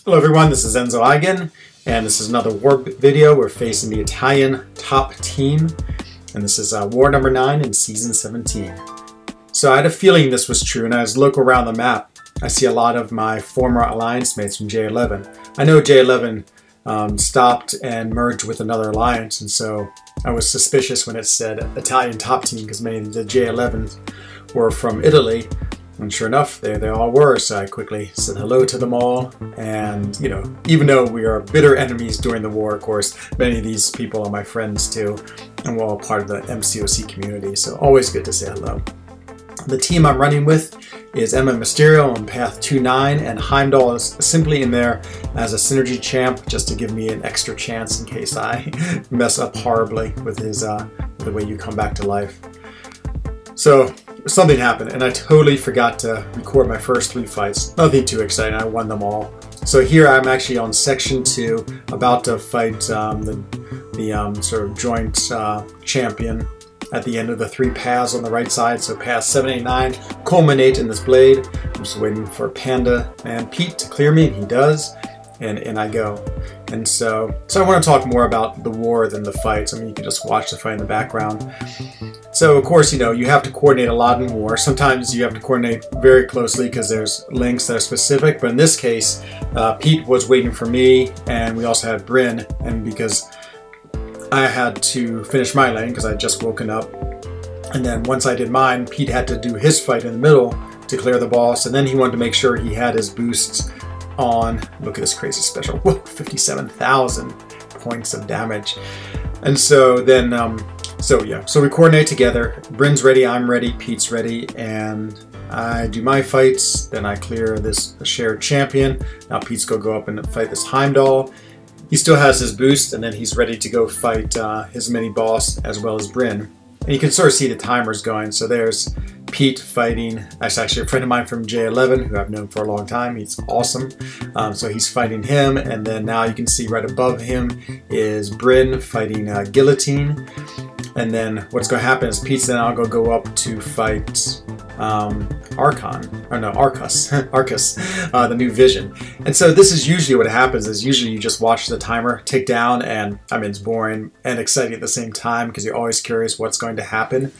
Hello everyone, this is Enzo Eigen, and this is another war video. We're facing the Italian top team, and this is war number 9 in season 17. So I had a feeling this was true, and as I look around the map, I see a lot of my former alliance mates from J11. I know J11 stopped and merged with another alliance, and so I was suspicious when it said Italian top team because many of the J11s were from Italy. And sure enough, there they all were, so I quickly said hello to them all. And, you know, even though we are bitter enemies during the war, of course, many of these people are my friends too, and we're all part of the MCOC community, so always good to say hello. The team I'm running with is Emma Mysterio on path 2-9, and Heimdall is simply in there as a synergy champ, just to give me an extra chance in case I mess up horribly with his the way you come back to life. So something happened, and I totally forgot to record my first 3 fights. Nothing too exciting, I won them all. So here I'm actually on section 2, about to fight the sort of joint champion at the end of the 3 paths on the right side. So paths 7, 8, 9 culminate in this blade. I'm just waiting for Pandaman Pete to clear me, and he does, and I go. And so I want to talk more about the war than the fights. I mean, you can just watch the fight in the background. So of course, you know, you have to coordinate a lot in war. Sometimes you have to coordinate very closely because there's links that are specific, but in this case, Pete was waiting for me, and we also had Bryn, and because I had to finish my lane because I had just woken up, and then once I did mine, Pete had to do his fight in the middle to clear the boss, and then he wanted to make sure he had his boosts on. Look at this crazy special. Whoa, 57,000 points of damage. And so then so we coordinate together. Bryn's ready, I'm ready, Pete's ready, and I do my fights. Then I clear this shared champion. Now Pete's gonna go up and fight this Heimdall. He still has his boost, and then he's ready to go fight his mini boss as well as Bryn. And you can sort of see the timers going. So there's Pete fighting, that's actually a friend of mine from J11 who I've known for a long time. He's awesome. So he's fighting him, and then now you can see right above him is Bryn fighting Guillotine. And then what's going to happen is Pete's then going to go up to fight Archus, the new Vision. And so this is usually what happens, is usually you just watch the timer tick down, and I mean, it's boring and exciting at the same time because you're always curious what's going to happen.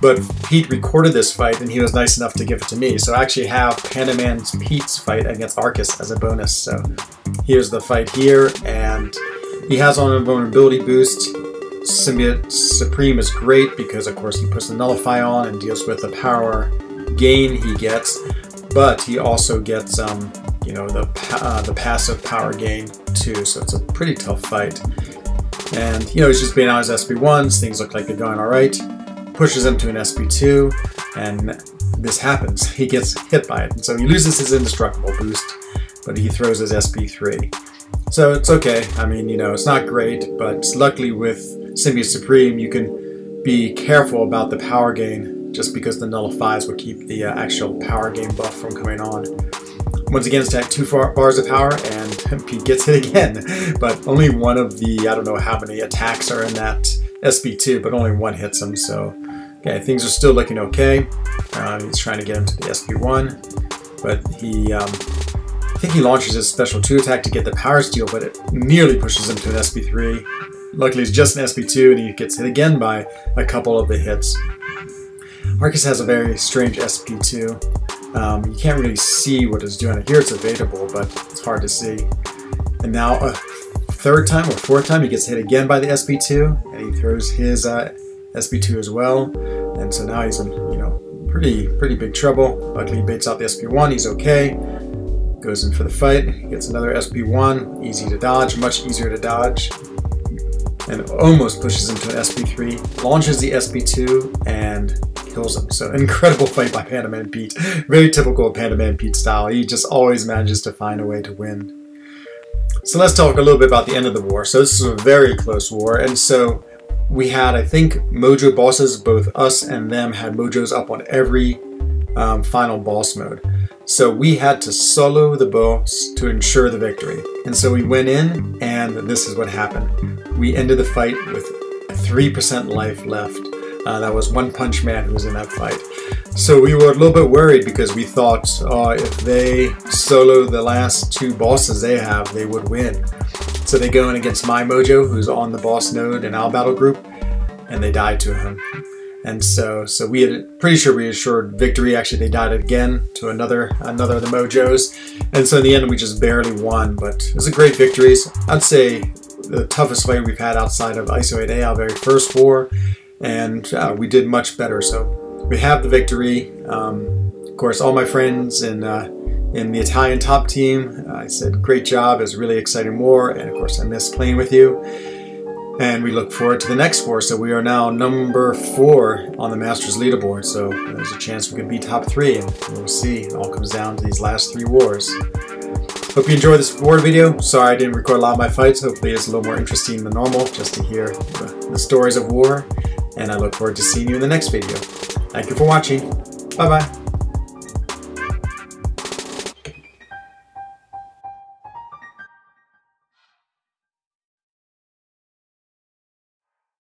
But Pete recorded this fight, and he was nice enough to give it to me. So I actually have Pandaman Pete's fight against Archus as a bonus. So here's the fight here, and he has on a vulnerability boost. Symbiote Supreme is great because, of course, he puts the Nullify on and deals with the power gain he gets, but he also gets, you know, the passive power gain too. So it's a pretty tough fight. And you know, he's just being on his SP1s. Things look like they're going all right. Pushes him to an SP2, and this happens. He gets hit by it, and so he loses his indestructible boost, but he throws his SP3. So it's okay. I mean, you know, it's not great, but luckily with Symbiote Supreme, you can be careful about the power gain, just because the nullifies will keep the actual power gain buff from coming on. Once again, it's at 2 bars of power, and Pete gets hit again, but only one of the, I don't know how many attacks are in that SP2, but only one hits him, so okay, things are still looking okay. He's trying to get him to the SP1, but he, I think he launches his special 2 attack to get the power steal, but it nearly pushes him to an SP3. Luckily, it's just an SP2, and he gets hit again by a couple of the hits. Archus has a very strange SP2. You can't really see what it's doing. Here it's evadable, but it's hard to see. And now a 3rd time or 4th time, he gets hit again by the SP2, and he throws his SP2 as well. And so now he's in, you know, pretty big trouble. Luckily, he baits out the SP1. He's okay. Goes in for the fight. He gets another SP1. Easy to dodge. Much easier to dodge. And almost pushes him to an SP3. Launches the SP2 and kills him. So incredible fight by Pandaman Pete. Very typical of Pandaman Pete style. He just always manages to find a way to win. So let's talk a little bit about the end of the war. So this is a very close war, and so we had, I think, Mojo bosses. Both us and them had Mojos up on every final boss mode. So we had to solo the boss to ensure the victory. And so we went in, and this is what happened. We ended the fight with 3% life left. That was One Punch Man who was in that fight. So we were a little bit worried because we thought if they solo the last 2 bosses they have, they would win. So they go in against My Mojo, who's on the boss node in our battle group, and they died to him. And so we had pretty sure we assured victory. Actually, they died again to another of the Mojos. And so in the end, we just barely won. But it was a great victory. I'd say the toughest fight we've had outside of ISO 8A, our very first war. And we did much better. So we have the victory. Of course, all my friends in the Italian top team, I said, great job. It was a really exciting war. And of course, I missed playing with you. And we look forward to the next war. So we are now number 4 on the Masters leaderboard. So there's a chance we could be top 3. And we'll see. It all comes down to these last 3 wars. Hope you enjoyed this war video. Sorry I didn't record a lot of my fights. Hopefully it's a little more interesting than normal just to hear the stories of war. And I look forward to seeing you in the next video. Thank you for watching. Bye-bye.